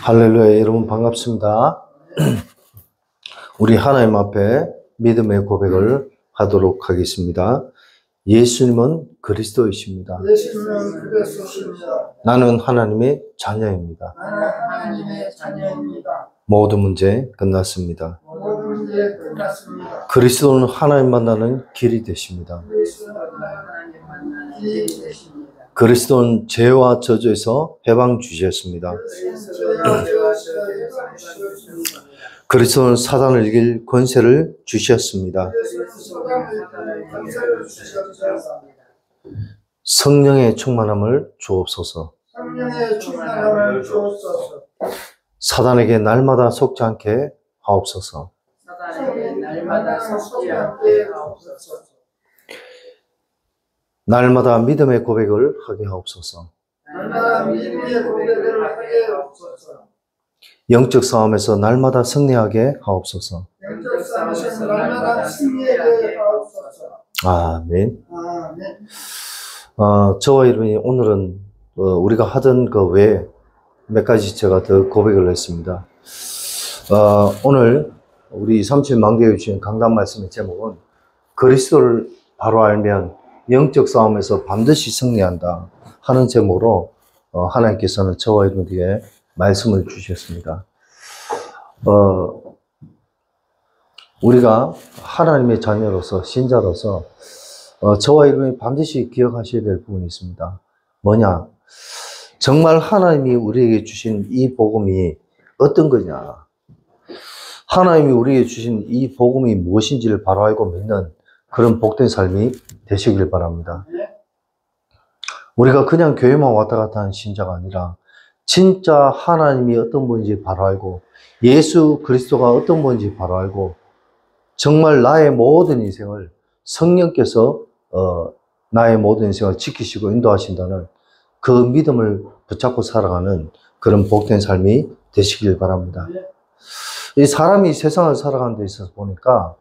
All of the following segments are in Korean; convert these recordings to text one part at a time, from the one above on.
할렐루야, 여러분 반갑습니다. 우리 하나님 앞에 믿음의 고백을 하도록 하겠습니다. 예수님은 그리스도이십니다. 예수님은 그리스도십니다. 나는 하나님의 자녀입니다. 나는 하나님의 자녀입니다. 모든 문제 끝났습니다. 모든 문제 끝났습니다. 그리스도는 하나님 만나는 길이 되십니다. 그리스도는 하나님 만나는 길이 되십니다. 그리스도는 죄와 저주에서 해방 주셨습니다. 그리스도는 사단을 이길 권세를 주셨습니다. 성령의 충만함을 주옵소서. 성령의 충만함을 주옵소서. 사단에게 날마다 속지 않게 하옵소서. 사단에게 날마다 속지 않게 하옵소서. 날마다 믿음의 고백을 하게 하옵소서. 날마다 믿음의 고백을 하게 하옵소서. 영적 싸움에서 날마다 승리하게 하옵소서. 영적 싸움에서 날마다 승리하게 하옵소서. 아멘. 아멘. 저와 여러분이 오늘은 우리가 하던 그 외에 몇 가지 제가 더 고백을 했습니다. 오늘 우리 37망대에 주신 강단 말씀의 제목은 그리스도를 바로 알면 영적 싸움에서 반드시 승리한다 하는 제목으로 하나님께서는 저와 여러분에게 말씀을 주셨습니다. 우리가 하나님의 자녀로서 신자로서 저와 여러분이 반드시 기억하셔야 될 부분이 있습니다. 뭐냐? 정말 하나님이 우리에게 주신 이 복음이 어떤 거냐? 하나님이 우리에게 주신 이 복음이 무엇인지를 바로 알고 믿는 그런 복된 삶이 되시길 바랍니다. 우리가 그냥 교회만 왔다 갔다 하는 신자가 아니라 진짜 하나님이 어떤 분인지 바로 알고 예수 그리스도가 어떤 분인지 바로 알고 정말 나의 모든 인생을 성령께서 나의 모든 인생을 지키시고 인도하신다는 그 믿음을 붙잡고 살아가는 그런 복된 삶이 되시길 바랍니다. 이 사람이 세상을 살아가는 데 있어서 보니까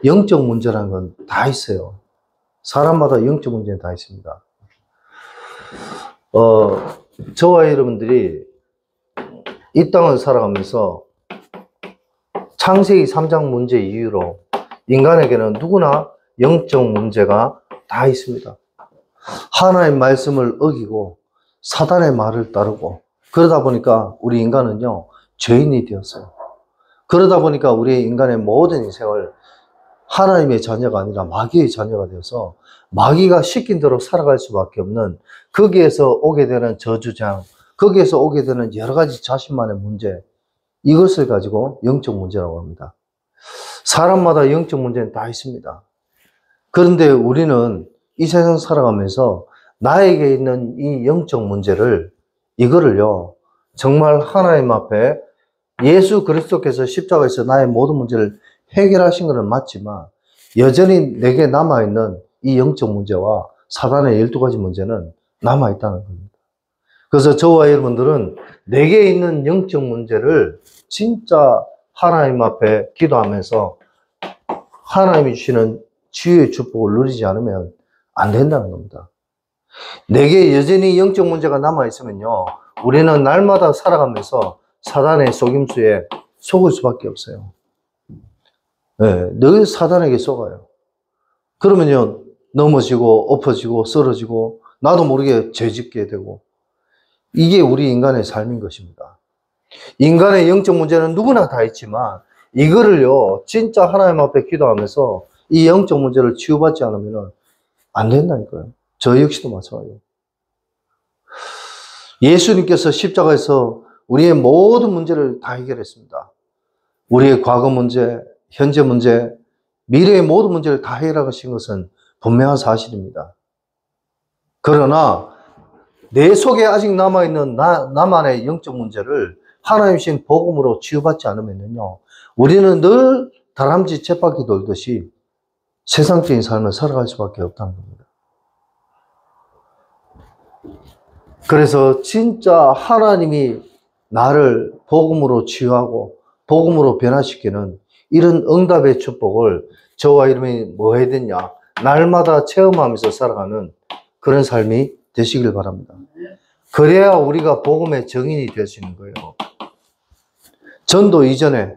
영적 문제라는 건 다 있어요. 사람마다 영적 문제는 다 있습니다. 저와 여러분들이 이 땅을 살아가면서 창세기 3장 문제 이후로 인간에게는 누구나 영적 문제가 다 있습니다. 하나님의 말씀을 어기고 사단의 말을 따르고 그러다 보니까 우리 인간은요 죄인이 되었어요. 그러다 보니까 우리 인간의 모든 인생을 하나님의 자녀가 아니라 마귀의 자녀가 되어서 마귀가 시킨 대로 살아갈 수밖에 없는 거기에서 오게 되는 저주장, 거기에서 오게 되는 여러 가지 자신만의 문제, 이것을 가지고 영적 문제라고 합니다. 사람마다 영적 문제는 다 있습니다. 그런데 우리는 이 세상 살아가면서 나에게 있는 이 영적 문제를 이거를요 정말 하나님 앞에 예수 그리스도께서 십자가에서 나의 모든 문제를 해결하신 것은 맞지만 여전히 내게 남아있는 이 영적 문제와 사단의 12가지 문제는 남아있다는 겁니다. 그래서 저와 여러분들은 내게 있는 영적 문제를 진짜 하나님 앞에 기도하면서 하나님이 주시는 치유의 축복을 누리지 않으면 안 된다는 겁니다. 내게 여전히 영적 문제가 남아있으면요 우리는 날마다 살아가면서 사단의 속임수에 속을 수밖에 없어요. 네, 늘 사단에게 속아요. 그러면요 넘어지고 엎어지고 쓰러지고 나도 모르게 죄짓게 되고 이게 우리 인간의 삶인 것입니다. 인간의 영적 문제는 누구나 다 있지만 이거를요 진짜 하나님 앞에 기도하면서 이 영적 문제를 치유받지 않으면 안 된다니까요. 저 역시도 마찬가지예요. 예수님께서 십자가에서 우리의 모든 문제를 다 해결했습니다. 우리의 과거 문제, 현재 문제, 미래의 모든 문제를 다 해결하신 것은 분명한 사실입니다. 그러나 내 속에 아직 남아있는 나만의 영적 문제를 하나님 주신 복음으로 치유받지 않으면요 우리는 늘 다람쥐 쳇바퀴 돌듯이 세상적인 삶을 살아갈 수밖에 없다는 겁니다. 그래서 진짜 하나님이 나를 복음으로 치유하고 복음으로 변화시키는 이런 응답의 축복을 저와 여러분이 뭐 해야 되냐 날마다 체험하면서 살아가는 그런 삶이 되시길 바랍니다. 그래야 우리가 복음의 증인이 될 수 있는 거예요. 전도 이전에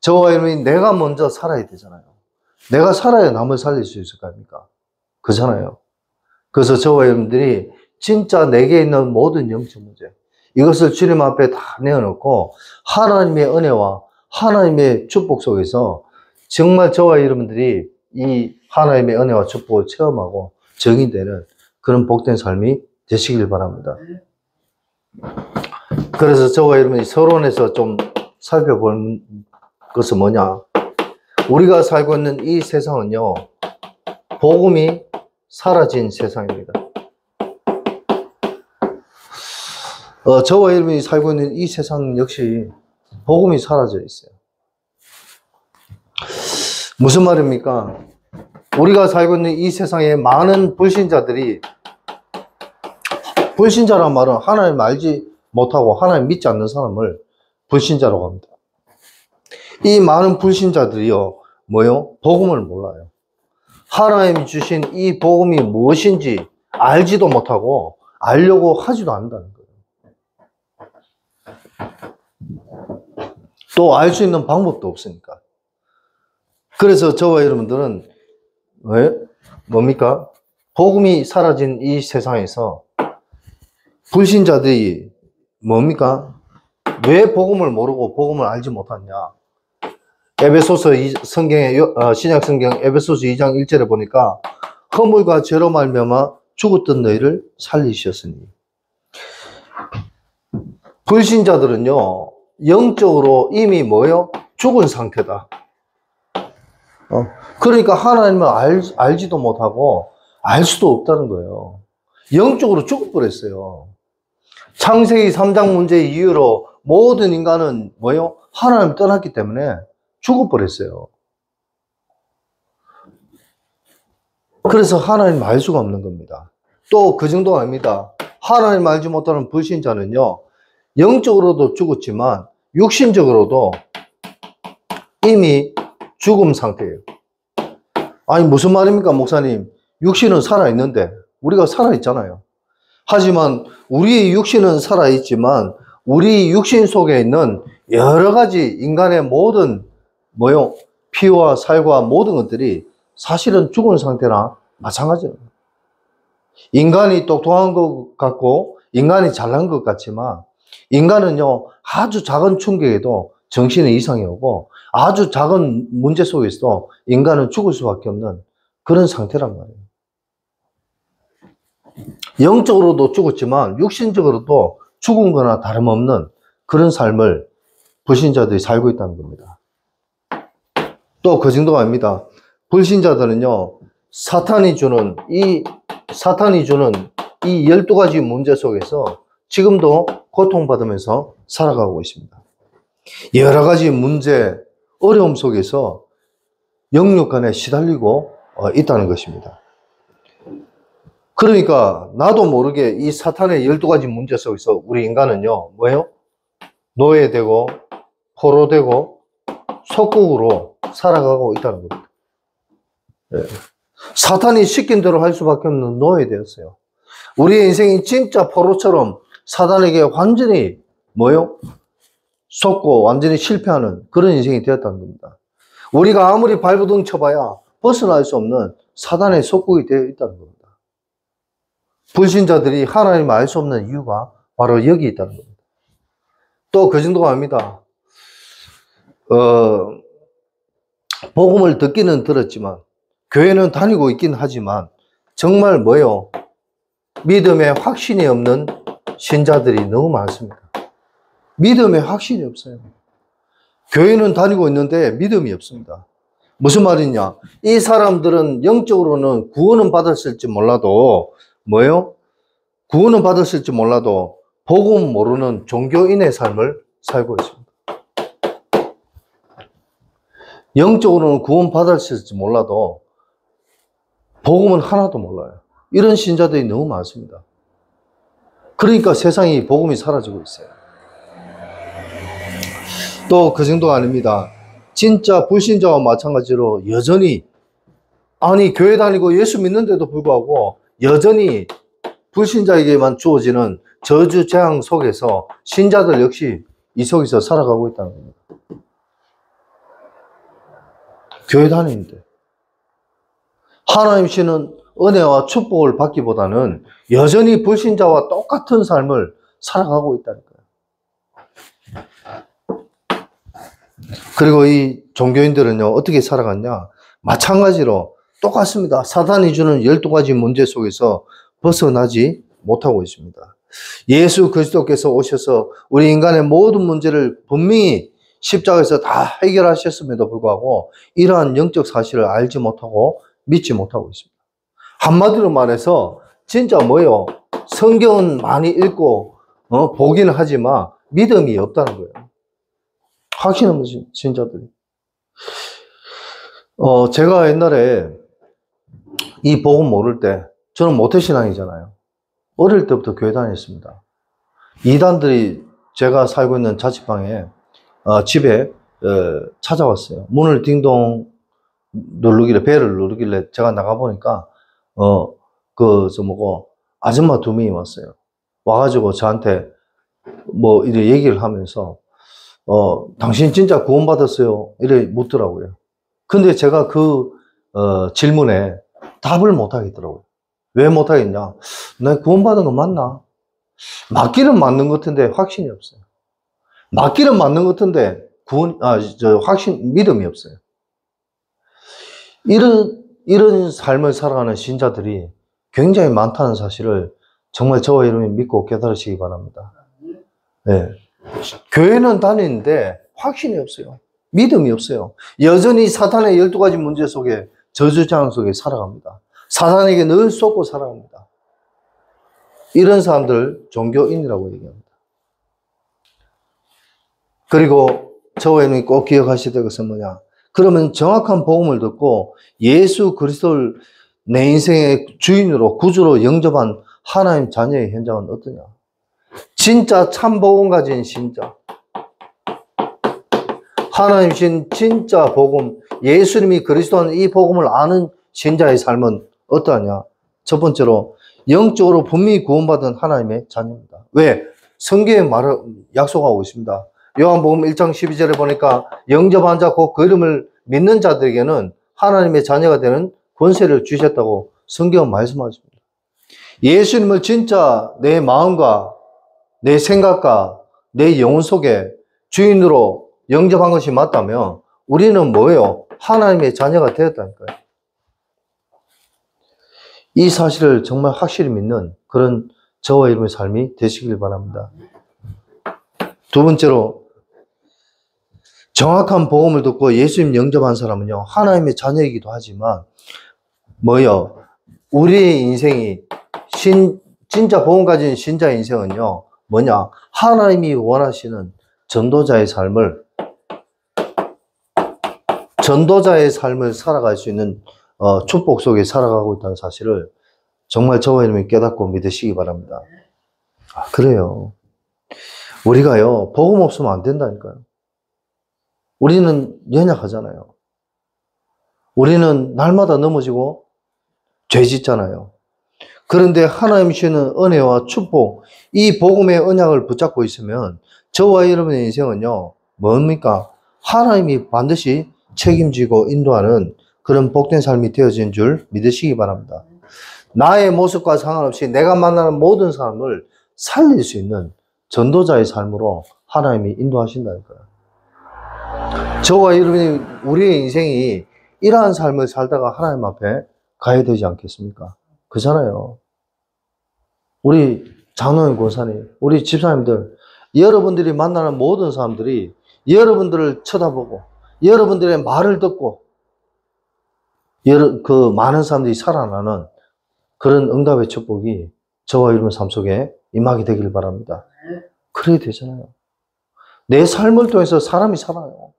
저와 여러분이 내가 먼저 살아야 되잖아요. 내가 살아야 남을 살릴 수 있을 거 아닙니까? 그잖아요. 그래서 저와 여러분들이 진짜 내게 있는 모든 영적 문제, 이것을 주님 앞에 다 내어놓고 하나님의 은혜와 하나님의 축복 속에서 정말 저와 여러분들이 이 하나님의 은혜와 축복을 체험하고 정의되는 그런 복된 삶이 되시길 바랍니다. 그래서 저와 여러분이 서론에서 좀 살펴볼 것은 뭐냐? 우리가 살고 있는 이 세상은요, 복음이 사라진 세상입니다. 저와 여러분이 살고 있는 이 세상 역시 복음이 사라져 있어요. 무슨 말입니까? 우리가 살고 있는 이 세상에 많은 불신자들이, 불신자란 말은 하나님 알지 못하고 하나님 믿지 않는 사람을 불신자라고 합니다. 이 많은 불신자들이요, 뭐요? 복음을 몰라요. 하나님이 주신 이 복음이 무엇인지 알지도 못하고 알려고 하지도 않는다는 거예요. 또 알 수 있는 방법도 없으니까. 그래서 저와 여러분들은 왜? 뭡니까? 복음이 사라진 이 세상에서 불신자들이 뭡니까? 왜 복음을 모르고 복음을 알지 못하냐? 에베소서 성경의 신약 성경 에베소서 2장 1절에 보니까 허물과 죄로 말미암아 죽었던 너희를 살리셨으니. 불신자들은요, 영적으로 이미 뭐예요? 죽은 상태다. 그러니까 하나님을 알지도 못하고 알 수도 없다는 거예요. 영적으로 죽어버렸어요. 창세기 3장 문제 이후로 모든 인간은 뭐예요? 하나님을 떠났기 때문에 죽어버렸어요. 그래서 하나님 알 수가 없는 겁니다. 또 그 정도가 아닙니다. 하나님 알지 못하는 불신자는요, 영적으로도 죽었지만 육신적으로도 이미 죽음 상태예요. 아니 무슨 말입니까, 목사님? 육신은 살아있는데 우리가 살아있잖아요. 하지만 우리의 육신은 살아있지만 우리 육신 속에 있는 여러 가지 인간의 모든 뭐요? 피와 살과 모든 것들이 사실은 죽은 상태나 마찬가지예요. 인간이 똑똑한 것 같고 인간이 잘난 것 같지만 인간은요, 아주 작은 충격에도 정신에 이상이 오고 아주 작은 문제 속에서도 인간은 죽을 수밖에 없는 그런 상태란 말이에요. 영적으로도 죽었지만 육신적으로도 죽은 거나 다름없는 그런 삶을 불신자들이 살고 있다는 겁니다. 또 그 정도가 아닙니다. 불신자들은요, 사탄이 주는 이 12가지 문제 속에서 지금도 고통받으면서 살아가고 있습니다. 여러 가지 문제, 어려움 속에서 영육간에 시달리고 있다는 것입니다. 그러니까 나도 모르게 이 사탄의 12가지 문제 속에서 우리 인간은요, 뭐예요? 노예되고 포로되고 속국으로 살아가고 있다는 겁니다. 네. 사탄이 시킨 대로 할 수밖에 없는 노예되었어요. 우리의 인생이 진짜 포로처럼 사탄에게 완전히 뭐예요? 속고 완전히 실패하는 그런 인생이 되었다는 겁니다. 우리가 아무리 발버둥 쳐봐야 벗어날 수 없는 사탄의 속국이 되어 있다는 겁니다. 불신자들이 하나님을 알 수 없는 이유가 바로 여기 있다는 겁니다. 또 그 정도가 아닙니다. 복음을 듣기는 들었지만 교회는 다니고 있긴 하지만 정말 뭐예요? 믿음에 확신이 없는 신자들이 너무 많습니다. 믿음에 확신이 없어요. 교회는 다니고 있는데 믿음이 없습니다. 무슨 말이냐? 이 사람들은 영적으로는 구원은 받았을지 몰라도 뭐예요? 구원은 받았을지 몰라도 복음 모르는 종교인의 삶을 살고 있습니다. 영적으로는 구원 받았을지 몰라도 복음은 하나도 몰라요. 이런 신자들이 너무 많습니다. 그러니까 세상이 복음이 사라지고 있어요. 또 그 정도가 아닙니다. 진짜 불신자와 마찬가지로 여전히 아니 교회 다니고 예수 믿는데도 불구하고 여전히 불신자에게만 주어지는 저주 재앙 속에서 신자들 역시 이 속에서 살아가고 있다는 겁니다. 교회 다니는데. 하나님 주시는 은혜와 축복을 받기보다는 여전히 불신자와 똑같은 삶을 살아가고 있다는 거예요. 그리고 이 종교인들은요, 어떻게 살아갔냐? 마찬가지로 똑같습니다. 사단이 주는 12가지 문제 속에서 벗어나지 못하고 있습니다. 예수 그리스도께서 오셔서 우리 인간의 모든 문제를 분명히 십자가에서 다 해결하셨음에도 불구하고 이러한 영적 사실을 알지 못하고 믿지 못하고 있습니다. 한마디로 말해서 진짜 뭐예요? 성경은 많이 읽고 보기는 하지만 믿음이 없다는 거예요. 확신 없는 신자들이. 제가 옛날에 이 복음 모를 때 저는 모태신앙이잖아요. 어릴 때부터 교회 다녔습니다. 이단들이 제가 살고 있는 자취방에 집에 찾아왔어요. 문을 딩동 누르길래, 벨을 누르길래 제가 나가보니까 아줌마 2명이 왔어요. 와가지고 저한테 뭐 이래 얘기를 하면서 당신 진짜 구원받았어요? 이래 묻더라고요. 근데 제가 그 질문에 답을 못 하겠더라고요. 왜 못 하겠냐? 내가 구원받은 거 맞나? 맞기는 맞는 것 같은데 확신이 없어요. 맞기는 맞는 것 같은데 믿음이 없어요. 이런 삶을 살아가는 신자들이 굉장히 많다는 사실을 정말 저와 여러분이 믿고 깨달으시기 바랍니다. 네. 교회는 다니는데 확신이 없어요. 믿음이 없어요. 여전히 사탄의 12가지 문제 속에, 저주장 속에 살아갑니다. 사탄에게 늘 쏟고 살아갑니다. 이런 사람들 종교인이라고 얘기합니다. 그리고 저와 여러분이 꼭 기억하셔야 될 것은 뭐냐? 그러면 정확한 복음을 듣고 예수 그리스도를 내 인생의 주인으로, 구주로 영접한 하나님 자녀의 현장은 어떠냐? 진짜 참 복음 가진 신자, 하나님 신 진짜 복음, 예수님이 그리스도는 이 복음을 아는 신자의 삶은 어떠하냐? 첫 번째로 영적으로 분명히 구원받은 하나님의 자녀입니다. 왜? 성경에 약속하고 있습니다. 요한복음 1장 12절에 보니까 영접한 자 곧 그 이름을 믿는 자들에게는 하나님의 자녀가 되는 권세를 주셨다고 성경은 말씀하십니다. 예수님을 진짜 내 마음과 내 생각과 내 영혼 속에 주인으로 영접한 것이 맞다면 우리는 뭐예요? 하나님의 자녀가 되었다니까요. 이 사실을 정말 확실히 믿는 그런 저와 여러분의 삶이 되시길 바랍니다. 두 번째로, 정확한 복음을 듣고 예수님 영접한 사람은요, 하나님의 자녀이기도 하지만 뭐요? 우리의 인생이 진짜 복음 가진 신자의 인생은요, 뭐냐? 하나님이 원하시는 전도자의 삶을 살아갈 수 있는 축복 속에 살아가고 있다는 사실을 정말 저와 여러분이 깨닫고 믿으시기 바랍니다. 그래요. 우리가요, 복음 없으면 안 된다니까요. 우리는 연약하잖아요. 우리는 날마다 넘어지고 죄 짓잖아요. 그런데 하나님 주시는 은혜와 축복, 이 복음의 언약을 붙잡고 있으면 저와 여러분의 인생은요, 뭡니까? 하나님이 반드시 책임지고 인도하는 그런 복된 삶이 되어진 줄 믿으시기 바랍니다. 나의 모습과 상관없이 내가 만나는 모든 사람을 살릴 수 있는 전도자의 삶으로 하나님이 인도하신다니까요. 저와 여러분이, 우리의 인생이 이러한 삶을 살다가 하나님 앞에 가야 되지 않겠습니까? 그잖아요. 우리 장로님, 권사님, 우리 집사님들, 여러분들이 만나는 모든 사람들이 여러분들을 쳐다보고 여러분들의 말을 듣고 그 많은 사람들이 살아나는 그런 응답의 축복이 저와 여러분 삶 속에 임하게 되길 바랍니다. 그래야 되잖아요. 내 삶을 통해서 사람이 살아요.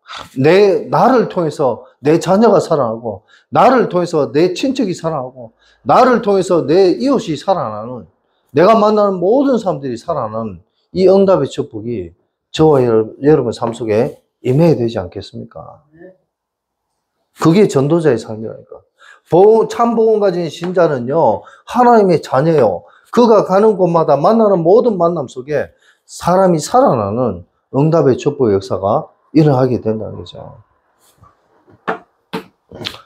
나를 통해서 내 자녀가 살아나고, 나를 통해서 내 친척이 살아나고, 나를 통해서 내 이웃이 살아나는, 내가 만나는 모든 사람들이 살아나는 이 응답의 축복이 저와 여러분 삶 속에 임해야 되지 않겠습니까? 그게 전도자의 삶이라니까. 참 복음 가진 신자는요, 하나님의 자녀예요. 그가 가는 곳마다 만나는 모든 만남 속에 사람이 살아나는 응답의 촛불 역사가 일어나게 된다는 거죠.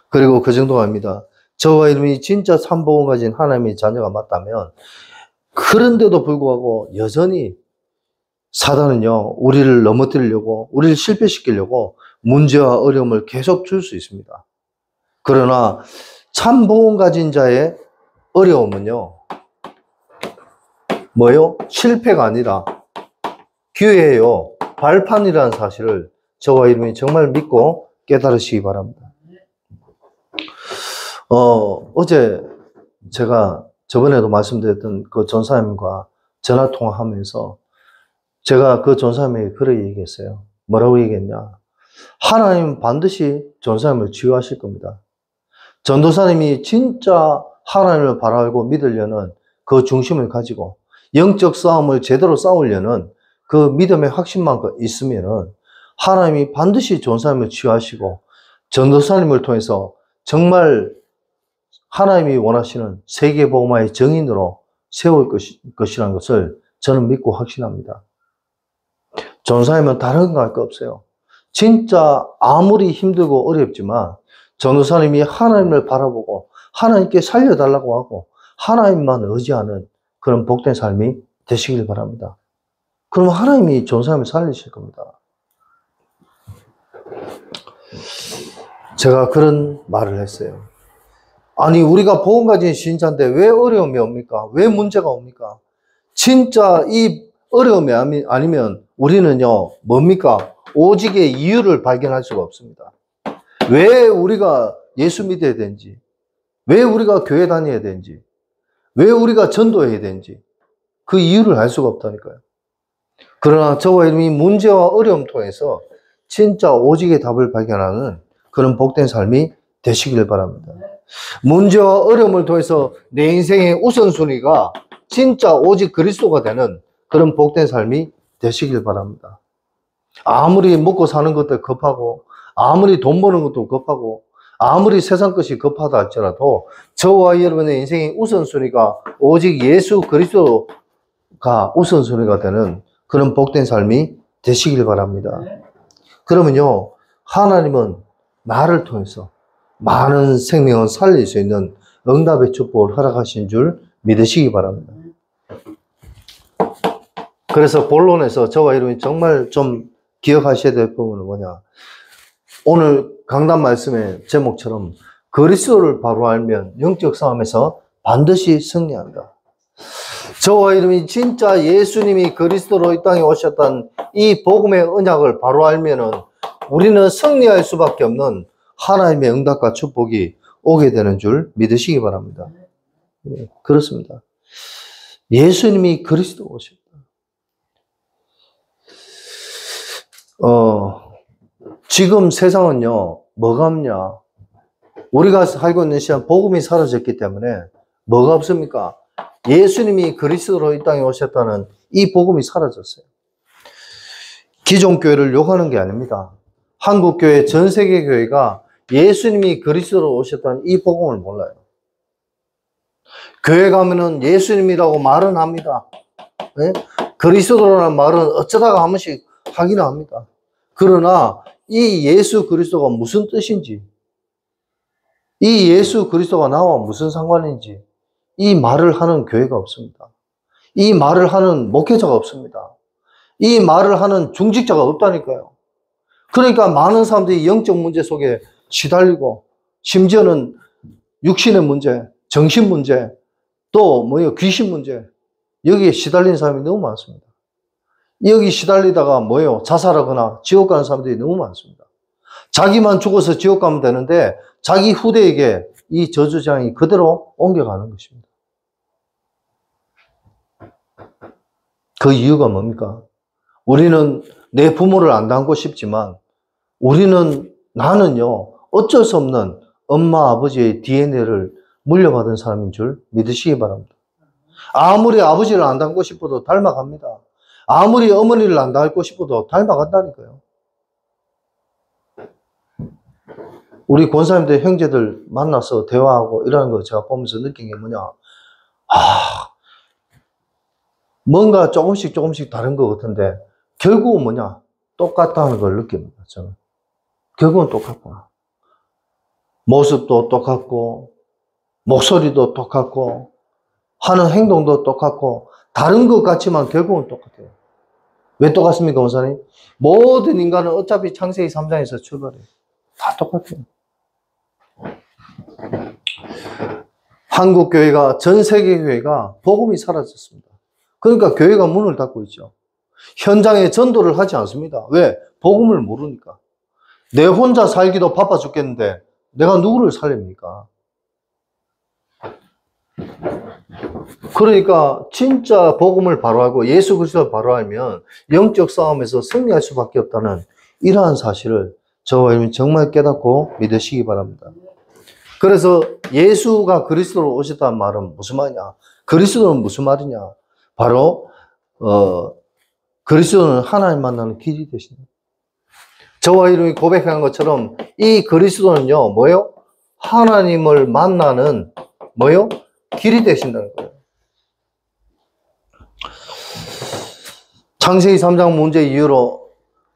그리고 그 정도가 아닙니다. 저와 여러분이 진짜 참복음 가진 하나님의 자녀가 맞다면 그런데도 불구하고 여전히 사단은요, 우리를 넘어뜨리려고, 우리를 실패시키려고 문제와 어려움을 계속 줄 수 있습니다. 그러나 참복음 가진 자의 어려움은요, 뭐요? 실패가 아니라 기회예요. 발판이라는 사실을 저와 여러분이 정말 믿고 깨달으시기 바랍니다. 어제 제가 저번에도 말씀드렸던 그 전사님과 전화 통화하면서 제가 그 전사님에게 그렇게 얘기했어요. 뭐라고 얘기했냐? 하나님은 반드시 전사님을 치유하실 겁니다. 전도사님이 진짜 하나님을 바라고 믿으려는 그 중심을 가지고 영적 싸움을 제대로 싸우려는 그 믿음의 확신만 있으면은 하나님이 반드시 전사님을 치유하시고 전도사님을 통해서 정말 하나님이 원하시는 세계복음화의 정인으로 세울 것이라는 것을 저는 믿고 확신합니다. 전도사님은 다른 거 할 거 없어요. 진짜 아무리 힘들고 어렵지만 전도사님이 하나님을 바라보고 하나님께 살려달라고 하고 하나님만 의지하는 그런 복된 삶이 되시길 바랍니다. 그럼 하나님이 전도사님을 살리실 겁니다. 제가 그런 말을 했어요. 아니 우리가 복음 가진 신자인데 왜 어려움이 옵니까? 왜 문제가 옵니까? 진짜 이 어려움이 아니면 우리는요 뭡니까? 오직의 이유를 발견할 수가 없습니다. 왜 우리가 예수 믿어야 되는지, 왜 우리가 교회 다녀야 되는지, 왜 우리가 전도해야 되는지 그 이유를 알 수가 없다니까요. 그러나 저와 여러분이 문제와 어려움 통해서 진짜 오직의 답을 발견하는 그런 복된 삶이 되시길 바랍니다. 문제와 어려움을 통해서 내 인생의 우선순위가 진짜 오직 그리스도가 되는 그런 복된 삶이 되시길 바랍니다. 아무리 먹고 사는 것도 급하고 아무리 돈 버는 것도 급하고 아무리 세상 것이 급하다 할지라도 저와 여러분의 인생의 우선순위가 오직 예수 그리스도가 우선순위가 되는 그런 복된 삶이 되시길 바랍니다. 그러면요 하나님은 나를 통해서 많은 생명을 살릴 수 있는 응답의 축복을 허락하신 줄 믿으시기 바랍니다. 그래서 본론에서 저와 여러분이 정말 좀 기억하셔야 될 부분은 뭐냐? 오늘 강단 말씀의 제목처럼 그리스도를 바로 알면 영적 싸움에서 반드시 승리한다. 저와 여러분이 진짜 예수님이 그리스도로 이 땅에 오셨던 이 복음의 언약을 바로 알면은 우리는 승리할 수밖에 없는 하나님의 응답과 축복이 오게 되는 줄 믿으시기 바랍니다. 네, 그렇습니다. 예수님이 그리스도 오셨다. 지금 세상은요, 뭐가 없냐? 우리가 살고 있는 시간 복음이 사라졌기 때문에 뭐가 없습니까? 예수님이 그리스도로 이 땅에 오셨다는 이 복음이 사라졌어요. 기존 교회를 욕하는 게 아닙니다. 한국 교회, 전 세계 교회가 예수님이 그리스도로 오셨다는 이 복음을 몰라요. 교회 가면은 예수님이라고 말은 합니다. 네? 그리스도라는 말은 어쩌다가 한 번씩 하기는 합니다. 그러나 이 예수 그리스도가 무슨 뜻인지, 이 예수 그리스도가 나와 무슨 상관인지 이 말을 하는 교회가 없습니다. 이 말을 하는 목회자가 없습니다. 이 말을 하는 중직자가 없다니까요. 그러니까 많은 사람들이 영적 문제 속에 시달리고 심지어는 육신의 문제, 정신 문제, 또 뭐예요? 귀신 문제, 여기에 시달린 사람이 너무 많습니다. 여기 시달리다가 뭐예요? 자살하거나 지옥 가는 사람들이 너무 많습니다. 자기만 죽어서 지옥 가면 되는데 자기 후대에게 이 저주장이 그대로 옮겨가는 것입니다. 그 이유가 뭡니까? 우리는 내 부모를 안 닮고 싶지만 나는요 어쩔 수 없는 엄마 아버지의 DNA를 물려받은 사람인 줄 믿으시기 바랍니다. 아무리 아버지를 안 닮고 싶어도 닮아갑니다. 아무리 어머니를 안 닮고 싶어도 닮아간다니까요. 우리 권사님들 형제들 만나서 대화하고 이러는 거 제가 보면서 느낀 게 뭐냐, 뭔가 조금씩 다른 것 같은데 결국은 뭐냐? 똑같다는 걸 느낍니다, 저는. 결국은 똑같구나. 모습도 똑같고, 목소리도 똑같고, 하는 행동도 똑같고, 다른 것 같지만 결국은 똑같아요. 왜 똑같습니까, 원사님? 모든 인간은 어차피 창세기 3장에서 출발해요. 다 똑같아요. 한국 교회가, 전 세계 교회가 복음이 사라졌습니다. 그러니까 교회가 문을 닫고 있죠. 현장에 전도를 하지 않습니다. 왜? 복음을 모르니까. 내 혼자 살기도 바빠 죽겠는데 내가 누구를 살립니까? 그러니까 진짜 복음을 바로 알고 예수 그리스도를 바로 알면 영적 싸움에서 승리할 수밖에 없다는 이러한 사실을 저와 여러분 정말 깨닫고 믿으시기 바랍니다. 그래서 예수가 그리스도로 오셨다는 말은 무슨 말이냐? 그리스도는 무슨 말이냐? 바로 그리스도는 하나님 만나는 길이 되십니다. 저와 여러분이 고백한 것처럼 이 그리스도는요, 뭐요? 하나님을 만나는 뭐요? 길이 되신다는 거예요. 창세기 3장 문제 이후로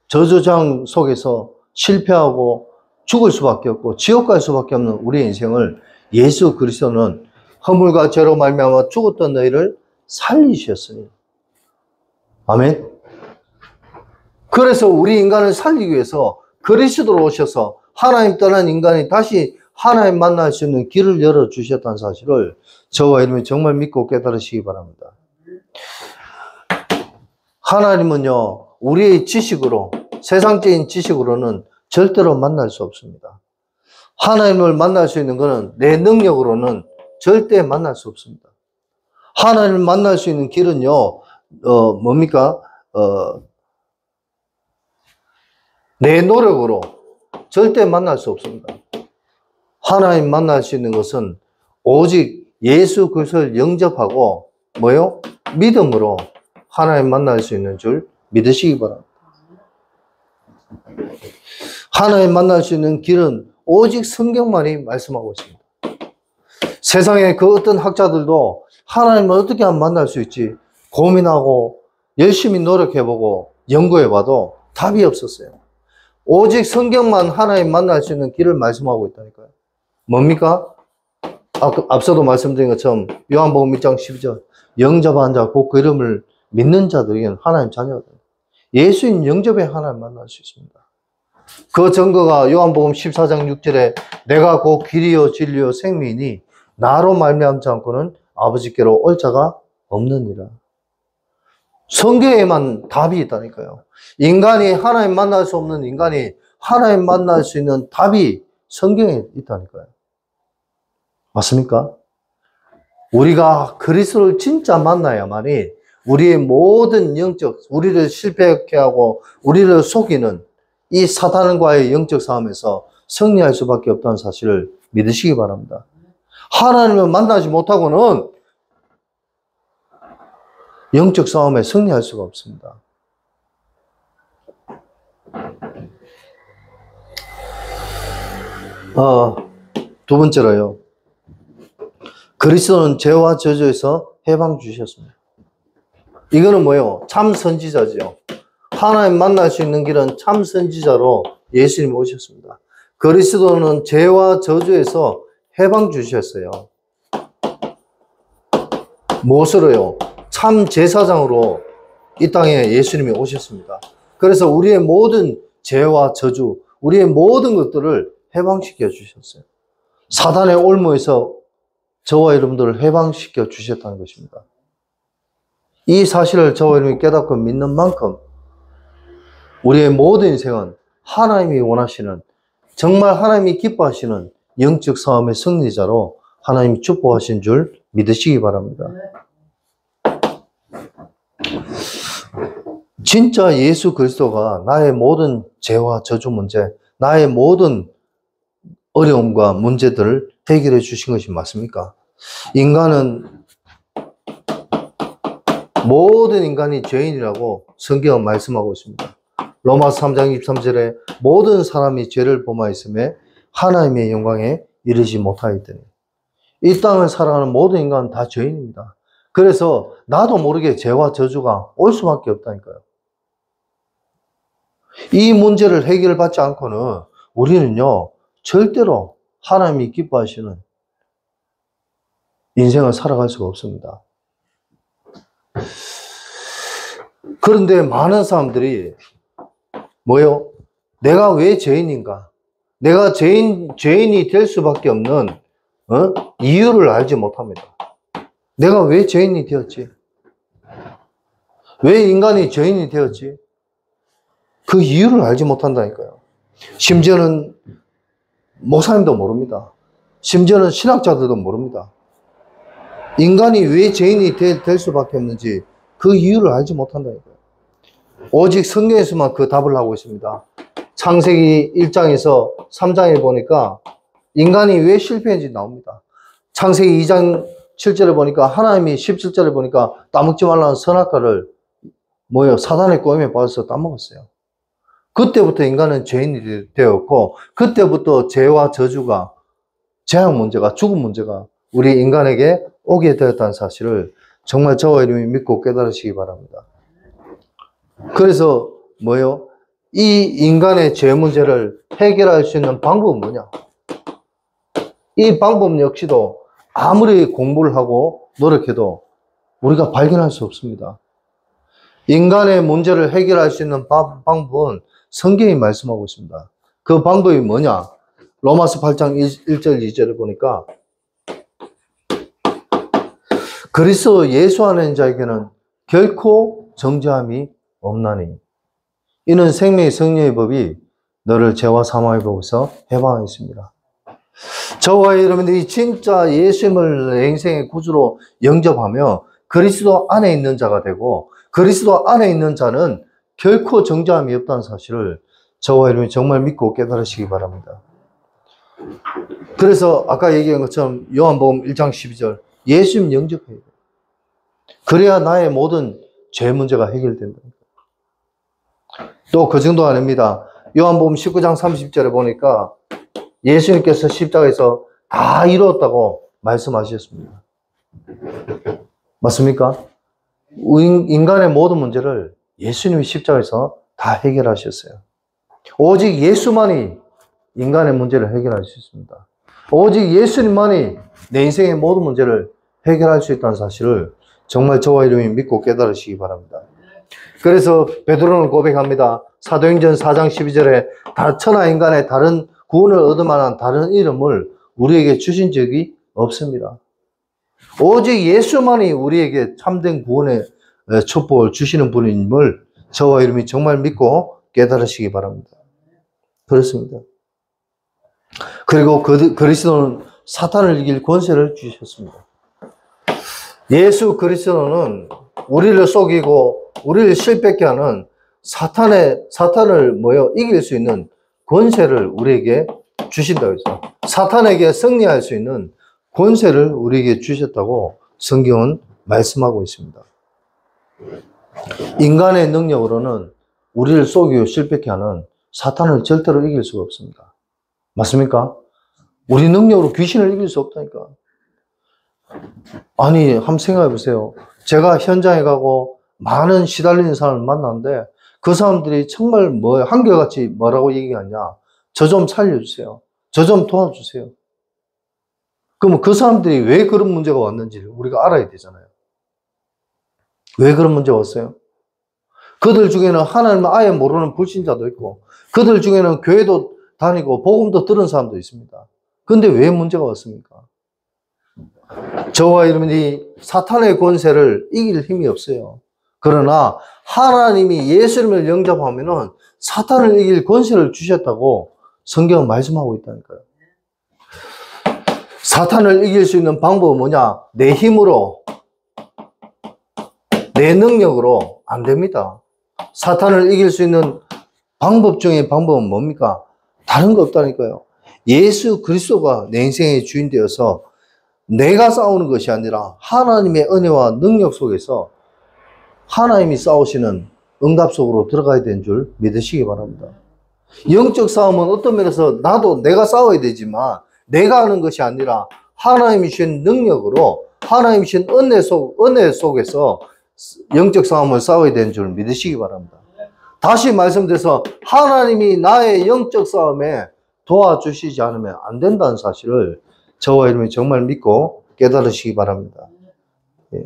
저주장 속에서 실패하고 죽을 수밖에 없고 지옥 갈 수밖에 없는 우리의 인생을 예수 그리스도는 허물과 죄로 말미암아 죽었던 너희를 살리셨으니. 아멘. 그래서 우리 인간을 살리기 위해서 그리스도로 오셔서 하나님 떠난 인간이 다시 하나님 만날 수 있는 길을 열어주셨다는 사실을 저와 여러분이 정말 믿고 깨달으시기 바랍니다. 하나님은요, 우리의 지식으로, 세상적인 지식으로는 절대로 만날 수 없습니다. 하나님을 만날 수 있는 것은 내 능력으로는 절대 만날 수 없습니다. 하나님을 만날 수 있는 길은요, 뭡니까? 내 노력으로 절대 만날 수 없습니다. 하나님 만날 수 있는 것은 오직 예수 그리스도를 영접하고 뭐요? 믿음으로 하나님 만날 수 있는 줄 믿으시기 바랍니다. 하나님 만날 수 있는 길은 오직 성경만이 말씀하고 있습니다. 세상에 그 어떤 학자들도 하나님을 어떻게 하면 만날 수 있지 고민하고 열심히 노력해보고 연구해봐도 답이 없었어요. 오직 성경만 하나님 만날 수 있는 길을 말씀하고 있다니까요. 뭡니까? 앞서도 말씀드린 것처럼 요한복음 1장 12절 영접한 자 곧 그 이름을 믿는 자들에게는 하나님 자녀가 됩니다. 예수님 영접에 하나님 만날 수 있습니다. 그 증거가 요한복음 14장 6절에 내가 곧 길이요 진리요 생명이니 나로 말미암지 않고는 아버지께로 올 자가 없느니라. 성경에만 답이 있다니까요. 인간이 하나님 만날 수 없는 인간이 하나님 만날 수 있는 답이 성경에 있다니까요. 맞습니까? 우리가 그리스도를 진짜 만나야만이 우리의 모든 영적, 우리를 실패하게 하고 우리를 속이는 이 사단과의 영적 싸움에서 승리할 수밖에 없다는 사실을 믿으시기 바랍니다. 하나님을 만나지 못하고는 영적 싸움에 승리할 수가 없습니다. 두 번째로요. 그리스도는 죄와 저주에서 해방 주셨습니다. 이거는 뭐예요? 참 선지자지요. 하나님 만날 수 있는 길은 참 선지자로 예수님이 오셨습니다. 그리스도는 죄와 저주에서 해방 주셨어요. 무엇으로요? 참 제사장으로 이 땅에 예수님이 오셨습니다. 그래서 우리의 모든 죄와 저주, 우리의 모든 것들을 해방시켜 주셨어요. 사단의 올무에서 저와 여러분들을 해방시켜 주셨다는 것입니다. 이 사실을 저와 여러분이 깨닫고 믿는 만큼 우리의 모든 인생은 하나님이 원하시는, 정말 하나님이 기뻐하시는 영적 싸움의 승리자로 하나님이 축복하신 줄 믿으시기 바랍니다. 진짜 예수 그리스도가 나의 모든 죄와 저주 문제, 나의 모든 어려움과 문제들을 해결해 주신 것이 맞습니까? 모든 인간이 죄인이라고 성경은 말씀하고 있습니다. 로마서 3장 23절에 모든 사람이 죄를 범하였음에 하나님의 영광에 이르지 못하였더니 이 땅을 살아가는 모든 인간은 다 죄인입니다. 그래서 나도 모르게 죄와 저주가 올 수밖에 없다니까요. 이 문제를 해결받지 않고는 우리는요, 절대로 하나님이 기뻐하시는 인생을 살아갈 수가 없습니다. 그런데 많은 사람들이 뭐요? 내가 왜 죄인인가? 내가 죄인이 될 수밖에 없는 이유를 알지 못합니다. 내가 왜 죄인이 되었지? 왜 인간이 죄인이 되었지? 그 이유를 알지 못한다니까요. 심지어는 목사님도 모릅니다. 심지어는 신학자들도 모릅니다. 인간이 왜 죄인이 될 수밖에 없는지 그 이유를 알지 못한다니까요. 오직 성경에서만 그 답을 하고 있습니다. 창세기 1장에서 3장에 보니까 인간이 왜 실패했는지 나옵니다. 창세기 2장 7절에 보니까 하나님이 17절에 보니까 따먹지 말라는 선악과를 사단의 꼬임에 빠져서 따먹었어요. 그때부터 인간은 죄인이 되었고, 그때부터 죄와 저주가, 재앙 문제가, 죽음 문제가 우리 인간에게 오게 되었다는 사실을 정말 저와 여러분이 믿고 깨달으시기 바랍니다. 그래서 이 인간의 죄 문제를 해결할 수 있는 방법은 뭐냐? 이 방법 역시도 아무리 공부를 하고 노력해도 우리가 발견할 수 없습니다. 인간의 문제를 해결할 수 있는 방법은 성경이 말씀하고 있습니다. 그 방법이 뭐냐? 로마서 8장 1절 2절을 보니까 그리스도 예수 안에 있는 자에게는 결코 정죄함이 없나니 이는 생명의 성령의 법이 너를 죄와 사망의 법에서 해방하였습니다. 저와 여러분들이 진짜 예수님을 내 인생의 구주로 영접하며 그리스도 안에 있는 자가 되고 그리스도 안에 있는 자는 결코 정죄함이 없다는 사실을 저와 여러분이 정말 믿고 깨달으시기 바랍니다. 그래서 아까 얘기한 것처럼 요한복음 1장 12절 예수님 영접해야 돼요. 그래야 나의 모든 죄 문제가 해결된다. 또 그 정도 아닙니다. 요한복음 19장 30절에 보니까 예수님께서 십자가에서 다 이루었다고 말씀하셨습니다. 맞습니까? 인간의 모든 문제를 예수님이 십자가에서 다 해결하셨어요. 오직 예수만이 인간의 문제를 해결할 수 있습니다. 오직 예수님만이 내 인생의 모든 문제를 해결할 수 있다는 사실을 정말 저와 여러분이 믿고 깨달으시기 바랍니다. 그래서 베드로는 고백합니다. 사도행전 4장 12절에 천하 인간의 다른 구원을 얻을 만한 다른 이름을 우리에게 주신 적이 없습니다. 오직 예수만이 우리에게 참된 구원의 축복을 주시는 분임을 저와 여러분이 정말 믿고 깨달으시기 바랍니다. 그렇습니다. 그리고 그리스도는 사탄을 이길 권세를 주셨습니다. 예수 그리스도는 우리를 속이고 우리를 실패케 하는 사탄을 이길 수 있는 권세를 우리에게 주신다고 했어요. 사탄에게 승리할 수 있는 권세를 우리에게 주셨다고 성경은 말씀하고 있습니다. 인간의 능력으로는 우리를 속이고 실패케 하는 사탄을 절대로 이길 수가 없습니다. 맞습니까? 우리 능력으로 귀신을 이길 수 없다니까. 아니, 한번 생각해 보세요. 제가 현장에 가고 많은 시달리는 사람을 만났는데 그 사람들이 정말 한결같이 뭐라고 얘기하냐? 저 좀 살려주세요. 저 좀 도와주세요. 그러면 그 사람들이 왜 그런 문제가 왔는지를 우리가 알아야 되잖아요. 왜 그런 문제가 왔어요? 그들 중에는 하나님을 아예 모르는 불신자도 있고 그들 중에는 교회도 다니고 복음도 들은 사람도 있습니다. 그런데 왜 문제가 왔습니까? 저와 여러분이 사탄의 권세를 이길 힘이 없어요. 그러나 하나님이 예수님을 영접하면은 사탄을 이길 권세를 주셨다고 성경은 말씀하고 있다니까요. 사탄을 이길 수 있는 방법은 뭐냐? 내 힘으로, 내 능력으로 안 됩니다. 사탄을 이길 수 있는 방법 중에 방법은 뭡니까? 다른 거 없다니까요. 예수 그리스도가 내 인생의 주인 되어서 내가 싸우는 것이 아니라 하나님의 은혜와 능력 속에서 하나님이 싸우시는 응답 속으로 들어가야 되는 줄 믿으시기 바랍니다. 영적 싸움은 어떤 면에서 나도 내가 싸워야 되지만 내가 하는 것이 아니라 하나님이 주신 능력으로 하나님이 주신 은혜 속에서 영적 싸움을 싸워야 되는 줄 믿으시기 바랍니다. 다시 말씀드려서 하나님이 나의 영적 싸움에 도와주시지 않으면 안 된다는 사실을 저와 여러분이 정말 믿고 깨달으시기 바랍니다. 예.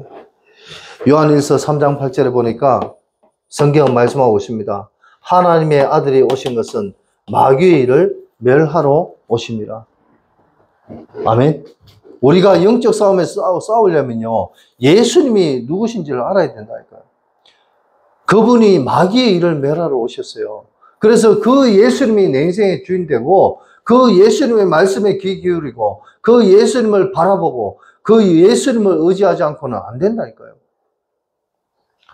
요한일서 3장 8절에 보니까 성경은 말씀하고 있습니다. 하나님의 아들이 오신 것은 마귀의 일을 멸하러 오십니다. 아멘. 우리가 영적 싸움에 싸우려면요, 예수님이 누구신지를 알아야 된다니까요. 그분이 마귀의 일을 멸하러 오셨어요. 그래서 그 예수님이 내 인생의 주인 되고, 그 예수님의 말씀에 귀 기울이고, 그 예수님을 바라보고, 그 예수님을 의지하지 않고는 안 된다니까요.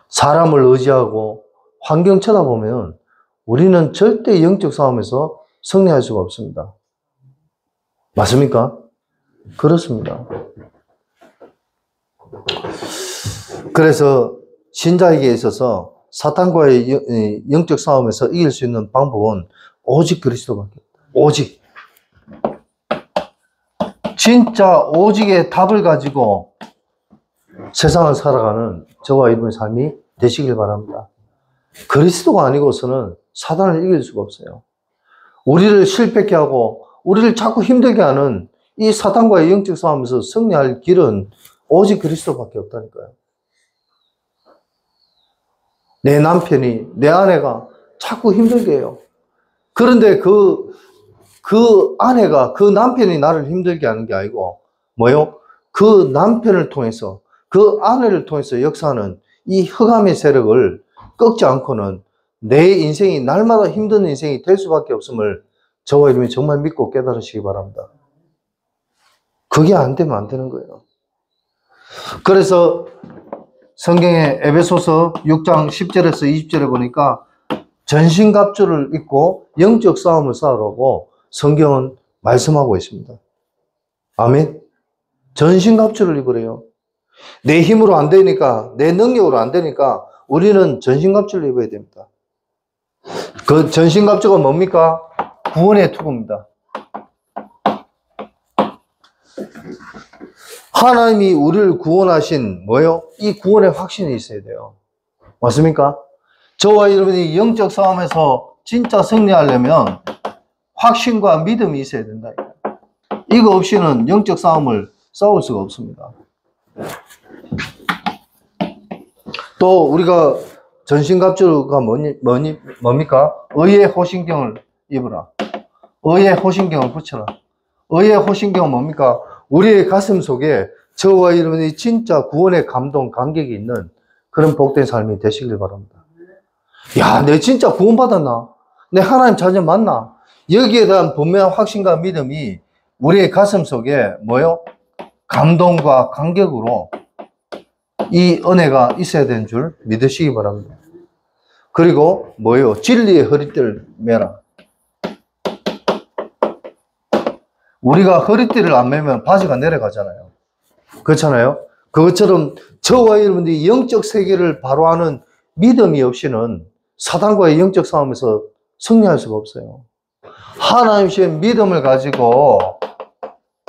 사람을 의지하고 환경 쳐다보면 우리는 절대 영적 싸움에서 승리할 수가 없습니다. 맞습니까? 그렇습니다. 그래서 신자에게 있어서 사탄과의 영적 싸움에서 이길 수 있는 방법은 오직 그리스도밖에 없다. 오직. 진짜 오직의 답을 가지고 세상을 살아가는 저와 여러분의 삶이 되시길 바랍니다. 그리스도가 아니고서는 사단을 이길 수가 없어요. 우리를 실패케 하고 우리를 자꾸 힘들게 하는 이 사탄과의 영적 싸움에서 승리할 길은 오직 그리스도밖에 없다니까요. 내 남편이, 내 아내가 자꾸 힘들게 해요. 그런데 그 아내가, 그 남편이 나를 힘들게 하는 게 아니고, 뭐요? 그 남편을 통해서, 그 아내를 통해서 역사하는 이 흑암의 세력을 꺾지 않고는 내 인생이 날마다 힘든 인생이 될 수밖에 없음을 저와 여러분이 정말 믿고 깨달으시기 바랍니다. 그게 안 되면 안 되는 거예요. 그래서 성경의 에베소서 6장 10절에서 20절에 보니까 전신갑주를 입고 영적 싸움을 싸우라고 성경은 말씀하고 있습니다. 아멘. 전신갑주를 입으래요. 내 힘으로 안 되니까, 내 능력으로 안 되니까 우리는 전신갑주를 입어야 됩니다. 그 전신갑주가 뭡니까? 구원의 투구입니다. 하나님이 우리를 구원하신 뭐요? 이 구원의 확신이 있어야 돼요. 맞습니까? 저와 여러분이 영적 싸움에서 진짜 승리하려면 확신과 믿음이 있어야 된다. 이거 없이는 영적 싸움을 싸울 수가 없습니다. 또 우리가 전신갑주가 뭡니까? 의의 호신경을 입으라. 의의 호신경을 붙여라. 의의 호신경은 뭡니까? 우리의 가슴 속에 저와 여러분이 진짜 구원의 감동, 감격이 있는 그런 복된 삶이 되시길 바랍니다. 야, 내 진짜 구원받았나? 내 하나님 자녀 맞나? 여기에 대한 분명한 확신과 믿음이 우리의 가슴 속에 뭐요? 감동과 감격으로 이 은혜가 있어야 되는 줄 믿으시기 바랍니다. 그리고 뭐요? 진리의 허리띠를 매라. 우리가 허리띠를 안 매면 바지가 내려가잖아요. 그렇잖아요? 그것처럼 저와 여러분들이 영적 세계를 바로 아는 믿음이 없이는 사단과의 영적 싸움에서 승리할 수가 없어요. 하나님의 믿음을 가지고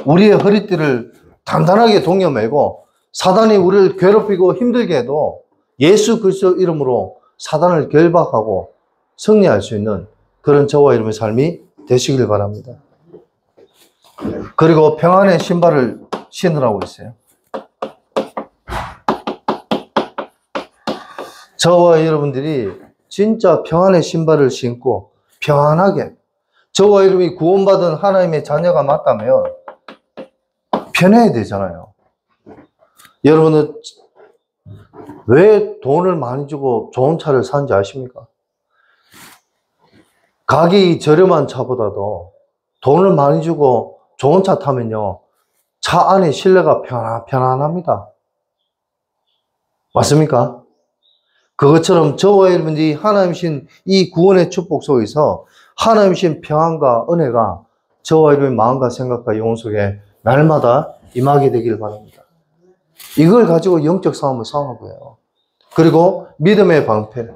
우리의 허리띠를 단단하게 동여매고 사단이 우리를 괴롭히고 힘들게 해도 예수 그리스도 이름으로 사단을 결박하고 승리할 수 있는 그런 저와 여러분의 삶이 되시길 바랍니다. 그리고 평안의 신발을 신으라고 했어요. 저와 여러분들이 진짜 평안의 신발을 신고 평안하게 저와 여러분이 구원받은 하나님의 자녀가 맞다면 편해야 되잖아요. 여러분은 왜 돈을 많이 주고 좋은 차를 사는지 아십니까? 가격이 저렴한 차보다도 돈을 많이 주고 좋은 차 타면요, 차 안에 실내가 편안합니다. 맞습니까? 그것처럼 저와 여러분들이 하나님이신 이 구원의 축복 속에서 하나님이신 평안과 은혜가 저와 여러분의 마음과 생각과 영혼 속에 날마다 임하게 되길 바랍니다. 이걸 가지고 영적 싸움을 싸우는 거예요. 그리고 믿음의 방패.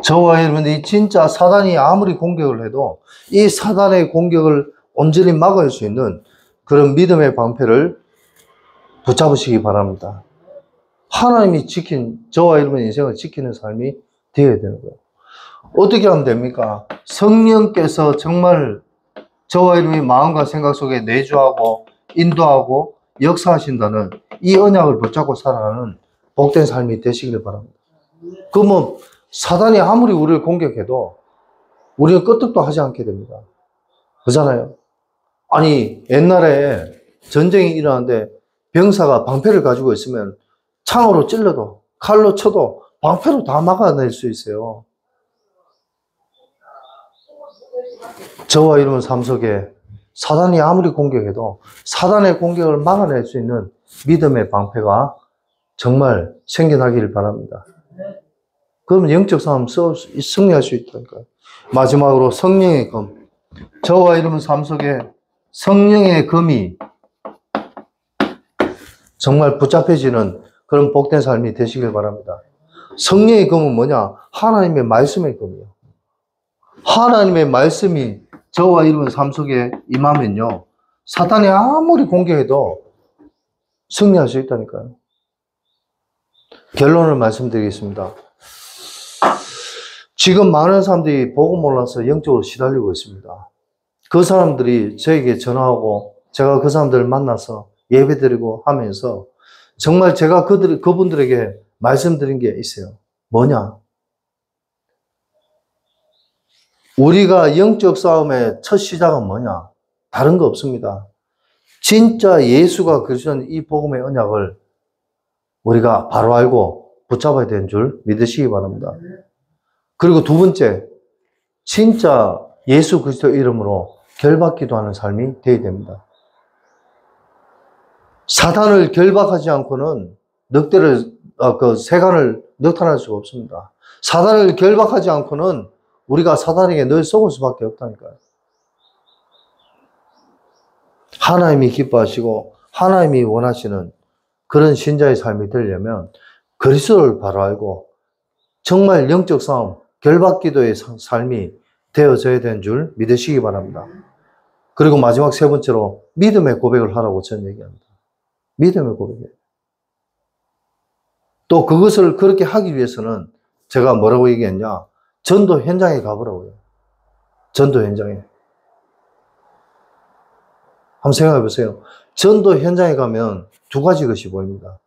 저와 여러분들이 진짜 사단이 아무리 공격을 해도 이 사단의 공격을 온전히 막을 수 있는 그런 믿음의 방패를 붙잡으시기 바랍니다. 하나님이 지킨 저와 여러분의 인생을 지키는 삶이 되어야 되는 거예요. 어떻게 하면 됩니까? 성령께서 정말 저와 여러분의 마음과 생각 속에 내주하고 인도하고 역사하신다는 이 언약을 붙잡고 살아가는 복된 삶이 되시길 바랍니다. 그러면 사단이 아무리 우리를 공격해도 우리는 끄떡도 하지 않게 됩니다. 그렇잖아요? 아니, 옛날에 전쟁이 일어나는데 병사가 방패를 가지고 있으면 창으로 찔러도 칼로 쳐도 방패로 다 막아낼 수 있어요. 저와 여러분 삶 속에 사단이 아무리 공격해도 사단의 공격을 막아낼 수 있는 믿음의 방패가 정말 생겨나기를 바랍니다. 그러면 영적 싸움 승리할 수 있다니까요. 마지막으로 성령의 검. 저와 여러분 삶 속에 성령의 검이 정말 붙잡혀지는 그런 복된 삶이 되시길 바랍니다. 성령의 검은 뭐냐? 하나님의 말씀의 검이에요. 하나님의 말씀이 저와 여러분 삶 속에 임하면요, 사탄이 아무리 공격해도 승리할 수 있다니까요. 결론을 말씀드리겠습니다. 지금 많은 사람들이 복음 몰라서 영적으로 시달리고 있습니다. 그 사람들이 저에게 전화하고 제가 그 사람들을 만나서 예배드리고 하면서 정말 제가 그분들에게 말씀드린 게 있어요. 뭐냐? 우리가 영적 싸움의 첫 시작은 뭐냐? 다른 거 없습니다. 진짜 예수가 그리스도는 이 복음의 언약을 우리가 바로 알고 붙잡아야 되는 줄 믿으시기 바랍니다. 그리고 두 번째, 진짜 예수 그리스도 이름으로 결박기도 하는 삶이 되어야 됩니다. 사탄을 결박하지 않고는 세간을 넉탄할 수가 없습니다. 사탄을 결박하지 않고는 우리가 사탄에게 늘 속을 수밖에 없다니까요. 하나님이 기뻐하시고 하나님이 원하시는 그런 신자의 삶이 되려면 그리스도를 바로 알고 정말 영적 싸움, 결박기도의 삶이 되어져야 되는 줄 믿으시기 바랍니다. 그리고 마지막 세 번째로 믿음의 고백을 하라고 저는 얘기합니다. 믿음의 고백이에요. 또 그것을 그렇게 하기 위해서는 제가 뭐라고 얘기했냐? 전도 현장에 가보라고요. 전도 현장에. 한번 생각해 보세요. 전도 현장에 가면 두 가지 것이 보입니다.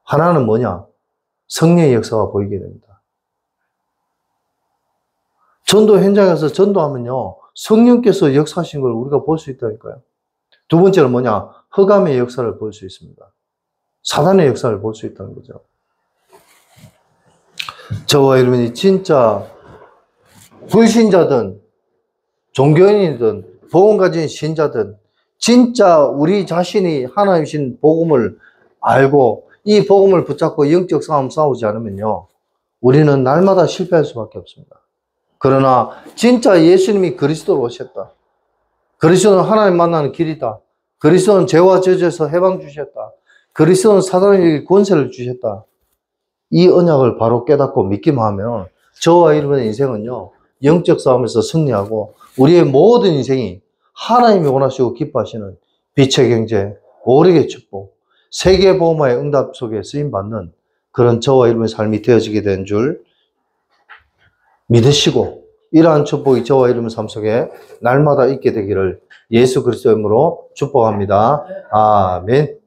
하나는 뭐냐? 성령의 역사가 보이게 됩니다. 전도 현장에서 전도하면요, 성령께서 역사하신 걸 우리가 볼 수 있다니까요. 두 번째는 뭐냐? 흑암의 역사를 볼 수 있습니다. 사단의 역사를 볼 수 있다는 거죠. 저와 여러분이 진짜 불신자든 종교인이든 복음 가진 신자든 진짜 우리 자신이 하나님이신 복음을 알고 이 복음을 붙잡고 영적 싸움 싸우지 않으면요, 우리는 날마다 실패할 수밖에 없습니다. 그러나 진짜 예수님이 그리스도로 오셨다. 그리스도는 하나님 만나는 길이다. 그리스도는 죄와 저주에서 해방 주셨다. 그리스도는 사단에게 권세를 주셨다. 이 언약을 바로 깨닫고 믿기만 하면 저와 여러분의 인생은요, 영적 싸움에서 승리하고 우리의 모든 인생이 하나님이 원하시고 기뻐하시는 빛의 경제, 오력의 축복, 세계 복음화의 응답 속에 쓰임받는 그런 저와 여러분의 삶이 되어지게 된 줄 믿으시고 이러한 축복이 저와 여러분 삶 속에 날마다 있게 되기를 예수 그리스도의 이름으로 축복합니다. 아멘.